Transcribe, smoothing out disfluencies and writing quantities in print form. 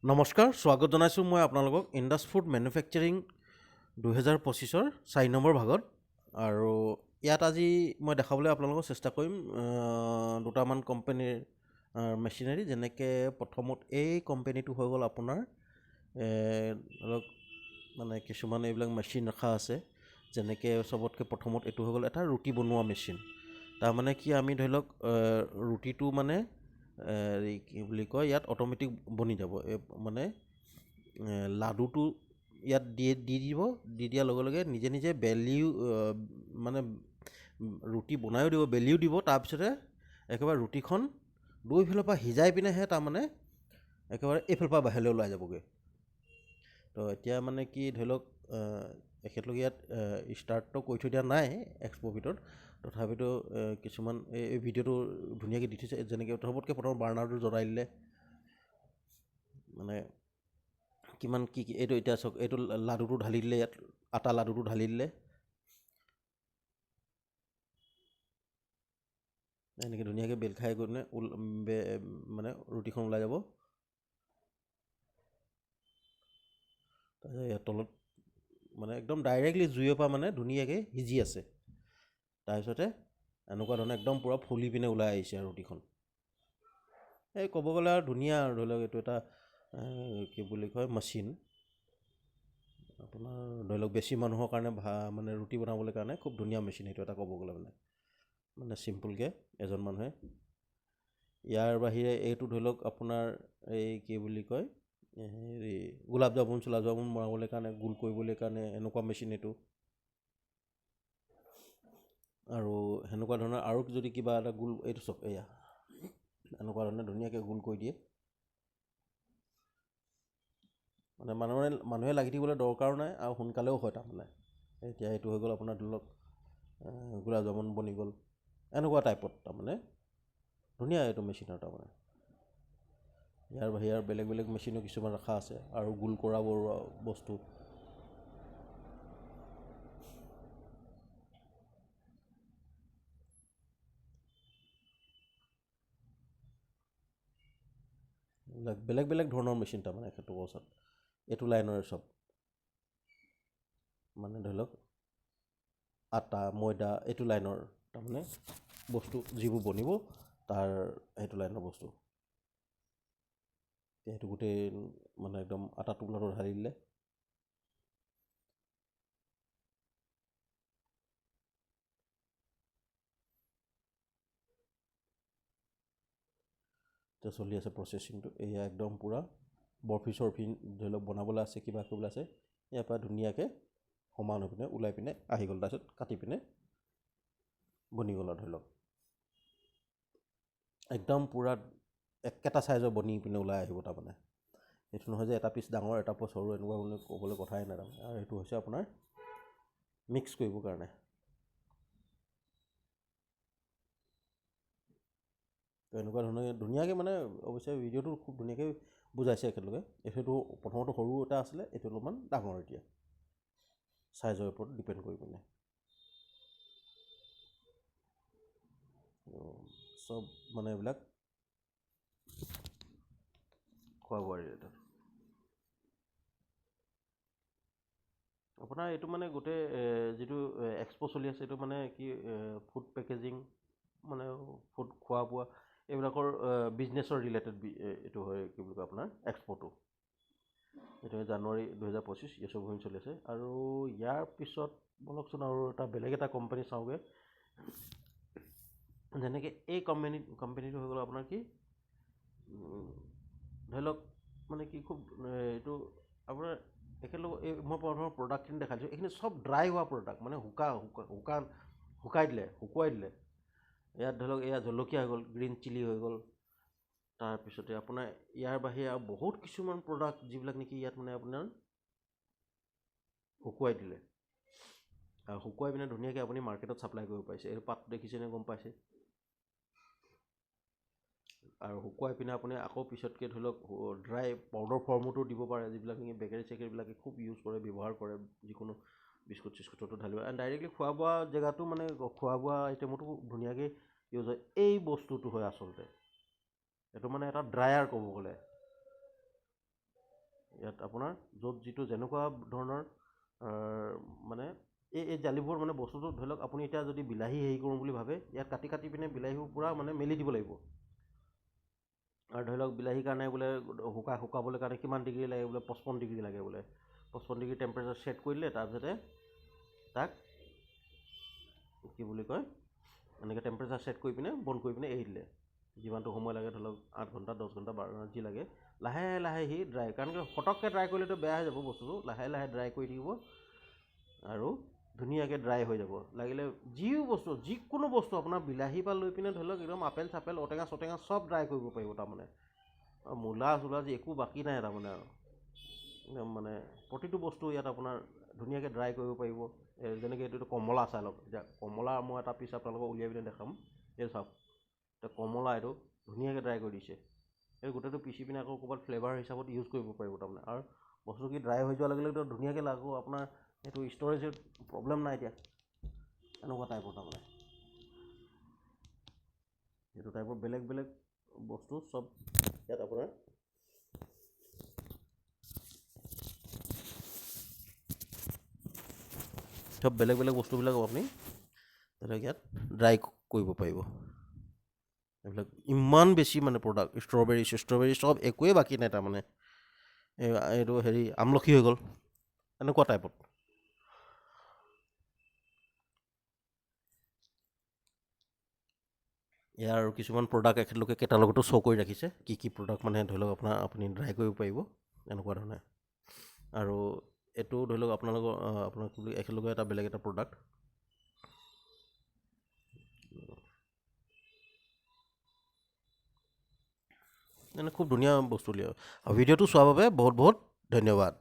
নমস্কাৰ, স্বাগত জনাইছোঁ মই আপোনালোকক ইণ্ডাছ ফুড মেনুফেকচাৰিং 2025-ৰ 4 নম্বৰ ভাগত। আৰু ইয়াত আজি মই দেখাবলৈ আপোনালোকক চেষ্টা কৰিম দুটামান কোম্পানীৰ মেচিনাৰী, যেনেকৈ প্ৰথমত এই কোম্পানীটো হৈ গ'ল আপোনাৰ ধৰক মানে কিছুমান এইবিলাক মেচিন ৰখা আছে। যেনেকৈ চবতকৈ প্ৰথমত এইটো হৈ গ'ল এটা ৰুটি বনোৱা মেচিন। তাৰমানে কি আমি ধৰি লওক ৰুটিটো মানে কি বুলি কয় ইয়াত অট'মেটিক বনি যাব। মানে লাডুটো ইয়াত দি দিব, দি দিয়াৰ লগে লগে নিজে নিজে বেলিও মানে ৰুটি বনায়ো দিব, বেলিও দিব। তাৰপিছতে একেবাৰে ৰুটিখন দুইফালৰ পৰা সিজাই পিনেহে তাৰমানে একেবাৰে এইফালৰ পৰা বাহিৰলৈ ওলাই যাবগৈ। তো এতিয়া মানে কি ধৰি লওক এখেতলোকে ইয়াত ষ্টাৰ্টটো কৰি থৈ দিয়া নাই এক্সপ'ৰ ভিতৰত, তথাপিতো কিছুমান এই ভিডিঅ'টো ধুনীয়াকৈ দি থৈছে। যেনেকৈ চবতকৈ প্ৰথম বাৰ্ণাৰটো জ্বলাই দিলে, মানে কিমান কি এইটো এতিয়া চাওক, এইটো লাডুটো ঢালি দিলে, ইয়াত আটা লাডুটো ঢালি দিলে, এনেকৈ ধুনীয়াকৈ বেল খাই গৈ মানে ৰুটিখন ওলাই যাব। তাৰপিছত ইয়াৰ তলত মানে একদম ডাইৰেক্টলি জুইৰ পৰা মানে ধুনীয়াকৈ সিজি আছে। তাৰপিছতে এনেকুৱা ধৰণে একদম পূৰা ফুলি পিনে ওলাই আহিছে আৰু ৰুটিখন। এই ক'ব গ'লে আৰু ধুনীয়া আৰু ধৰি লওক এইটো এটা কি বুলি কয় মেচিন। আপোনাৰ ধৰি লওক বেছি মানুহৰ কাৰণে মানে ৰুটি বনাবলৈ কাৰণে খুব ধুনীয়া মেচিন এইটো এটা, ক'ব গ'লে মানে চিম্পুলকৈ এজন মানুহে। ইয়াৰ বাহিৰে এইটো ধৰি লওক আপোনাৰ এই কি বুলি কয় হেৰি গোলাপ জামুন বনাবলৈ কাৰণে, গোল কৰিবলৈ কাৰণে এনেকুৱা মেচিন এইটো। আৰু সেনেকুৱা ধৰণৰ আৰু যদি কিবা এটা গোল, এইটো চব এয়া এনেকুৱা ধৰণে ধুনীয়াকৈ গোল কৰি দিয়ে। মানে মানুহে লাগি থাকিবলৈ দৰকাৰো নাই আৰু সোনকালেও হয় তাৰমানে। এতিয়া এইটো হৈ গ'ল আপোনাৰ ধৰি লওক গোলাপ জামুন বনি গ'ল এনেকুৱা টাইপত, তাৰমানে ধুনীয়া এইটো মেচিনৰ তাৰমানে। ইয়াৰ বাহিৰে আৰু বেলেগ বেলেগ মেচিনো কিছুমান ৰখা আছে আৰু গোল কৰা বৰুৱা বস্তু। বেলেগ বেলেগ ধৰণৰ মেচিন তাৰমানে সেইটো ওচৰত এইটো লাইনৰে চব, মানে ধৰি লওক আটা ময়দা এইটো লাইনৰ তাৰমানে বস্তু যিবোৰ বনিব তাৰ সেইটো লাইনৰ বস্তু। সেইটো গোটেই মানে একদম আটা টোপোলাটো ঢালি দিলে, এতিয়া চলি আছে প্ৰচেচিংটো। এয়া একদম পূৰা বৰফি চৰফি ধৰি লওক বনাবলৈ আছে, কিবা কৰিবলৈ আছে, ইয়াৰ পৰা ধুনীয়াকৈ সমান হৈ পিনে ওলাই পিনে আহি গ'ল। তাৰপিছত কাটি পিনে বনি গ'ল আৰু ধৰি লওক একদম পূৰা একেটা চাইজৰ বনি পিনে ওলাই আহিব। তাৰমানে এইটো নহয় যে এটা পিচ ডাঙৰ এটা পিচ সৰু, এনেকুৱা বুলি ক'বলৈ কথাই নাই তাৰমানে। আৰু এইটো হৈছে আপোনাৰ মিক্স কৰিবৰ কাৰণে। তো এনেকুৱা ধৰণে ধুনীয়াকৈ মানে অৱশ্যে ভিডিঅ'টো খুব ধুনীয়াকৈ বুজাইছে একেলগে। এইটো প্ৰথমতে সৰু এটা আছিলে, এইটো অলপমান ডাঙৰ এতিয়া চাইজৰ ওপৰত ডিপেণ্ড কৰি পিনে। চব মানে এইবিলাক খোৱা বোৱা ৰিলেটেড। আপোনাৰ এইটো মানে গোটেই যিটো এক্সপ' চলি আছে, এইটো মানে কি ফুড পেকেজিং, মানে ফুড খোৱা বোৱা এইবিলাকৰ বিজনেছৰ ৰিলেটেড এইটো হয় কি বুলি কয় আপোনাৰ এক্সপ'টো। এইটো জানুৱাৰী 2025 ইয়েছৰ চলি আছে। আৰু ইয়াৰ পিছত বলকচোন আৰু এটা বেলেগ এটা কোম্পানী চাওঁগৈ। যেনেকৈ এই কোম্পানীটো হৈ গ'ল আপোনাৰ কি ধৰি লওক মানে কি খুব এইটো আপোনাৰ একেলগে এই মই প্ৰথম প্ৰডাক্টখিনি দেখাইছোঁ, এইখিনি চব ড্ৰাই হোৱা প্ৰডাক্ট, মানে শুকুৱাই দিলে। ইয়াত ধৰি লওক এয়া জলকীয়া হৈ গ'ল, গ্ৰীণ চিলি হৈ গ'ল। তাৰপিছতে আপোনাৰ ইয়াৰ বাহিৰে আৰু বহুত কিছুমান প্ৰডাক্ট যিবিলাক নেকি ইয়াত মানে আপোনাৰ শুকুৱাই দিলে, আৰু শুকুৱাই পিনে ধুনীয়াকৈ আপুনি মাৰ্কেটত ছাপ্লাই কৰিব পাৰিছে। এইটো পাতটো দেখিছেনে, গম পাইছে। আৰু শুকুৱাই পিনে আপুনি আকৌ পিছতকৈ ধৰি লওক ড্ৰাই পাউডাৰ ফৰ্মতো দিব পাৰে, যিবিলাক নেকি বেকেৰী চেকেৰীবিলাকে খুব ইউজ কৰে, ব্যৱহাৰ কৰে, যিকোনো বিস্কুট চিস্কুটতো ঢালিব। এণ্ড ডাইৰেক্টলি খোৱা বোৱা জেগাটো মানে খোৱা বোৱা আইটেমতো ধুনীয়াকৈ ইউজ হয়। এই বস্তুটো হয় আচলতে এইটো মানে এটা ড্ৰায়াৰ ক'ব গ'লে। ইয়াত আপোনাৰ য'ত যিটো যেনেকুৱা ধৰণৰ মানে এই জালিবোৰ মানে বস্তুটো ধৰি লওক আপুনি এতিয়া যদি বিলাহী হেৰি কৰোঁ বুলি ভাবে ইয়াত কাটি কাটি পিনে বিলাহীবোৰ পূৰা মানে মেলি দিব লাগিব। আৰু ধৰি লওক বিলাহীৰ কাৰণে বোলে শুকাবলৈ কাৰণে কিমান ডিগ্ৰী লাগে বোলে 55 ডিগ্ৰী লাগে বোলে 55 ডিগ্ৰী টেম্পাৰেচাৰ ছেট কৰি দিলে তাৰপিছতে তাক কি বুলি কয় এনেকৈ টেম্পাৰেচাৰ ছেট কৰি পিনে বন্ধ কৰি পিনে এৰি দিলে যিমানটো সময় লাগে ধৰি লওক 8 ঘণ্টা 10 ঘণ্টা 12 ঘণ্টা যি লাগে লাহে লাহে সি ড্ৰাই কাৰণ ফটককৈ ড্ৰাই কৰিলেতো বেয়া হৈ যাব বস্তুটো লাহে লাহে ড্ৰাই কৰি থাকিব আৰু ধুনীয়াকৈ ড্ৰাই হৈ যাব লাগিলে যিকোনো বস্তু আপোনাৰ বিলাহী পৰা লৈ পিনে ধৰি লওক একদম আপেল চাপেল ঔটেঙা চটেঙা চব ড্ৰাই কৰিব পাৰিব তাৰমানে মূলা চোলা যি একো বাকী নাই তাৰমানে আৰু একদম মানে প্ৰতিটো বস্তু ইয়াত আপোনাৰ ধুনীয়াকৈ ড্ৰাই কৰিব পাৰিব যেনেকৈ এইটো কমলা চাই লওক এতিয়া কমলা মই এটা পিচ আপোনালোকক উলিয়াই পিনে দেখাম এই চাওক এতিয়া কমলা এইটো ধুনীয়াকৈ ড্ৰাই কৰি দিছে এই গোটেইটো পিচি পিনে আকৌ ক'ৰবাত ফ্লেভাৰ হিচাপত ইউজ কৰিব পাৰিব তাৰমানে আৰু বস্তু কি ড্ৰাই হৈ যোৱাৰ লগে লগে ধুনীয়াকৈ লাগো আপোনাৰ এইটো ষ্ট'ৰেজৰ প্ৰব্লেম নাই এতিয়া এনেকুৱা টাইপৰ তাৰমানে এইটো টাইপৰ বেলেগ বেলেগ বস্তু চব ইয়াত আপোনাৰ চব বেলেগ বেলেগ বস্তুবিলাক আপুনি ধৰক ইয়াত ড্ৰাই কৰিব পাৰিব এইবিলাক ইমান বেছি মানে প্ৰডাক্ট ষ্ট্ৰবেৰী চব একোৱেই বাকী নাই তাৰমানে এইটো হেৰি আমলখি হৈ গ'ল এনেকুৱা টাইপত ইয়াৰ আৰু কিছুমান প্ৰডাক্ট এখেতলোকে কেটালগতো শ্ব' কৰি ৰাখিছে কি প্ৰডাক্ট মানে ধৰি লওক আপুনি ড্ৰাই কৰিব পাৰিব এনেকুৱা ধৰণে আৰু এইটো ধৰি লওক আপোনালোকৰ এখেতলোকৰ এটা বেলেগ এটা প্ৰডাক্ট খুব ধুনীয়া বস্তু উলিয়াব আৰু ভিডিঅ'টো চোৱাৰ বাবে বহুত বহুত ধন্যবাদ।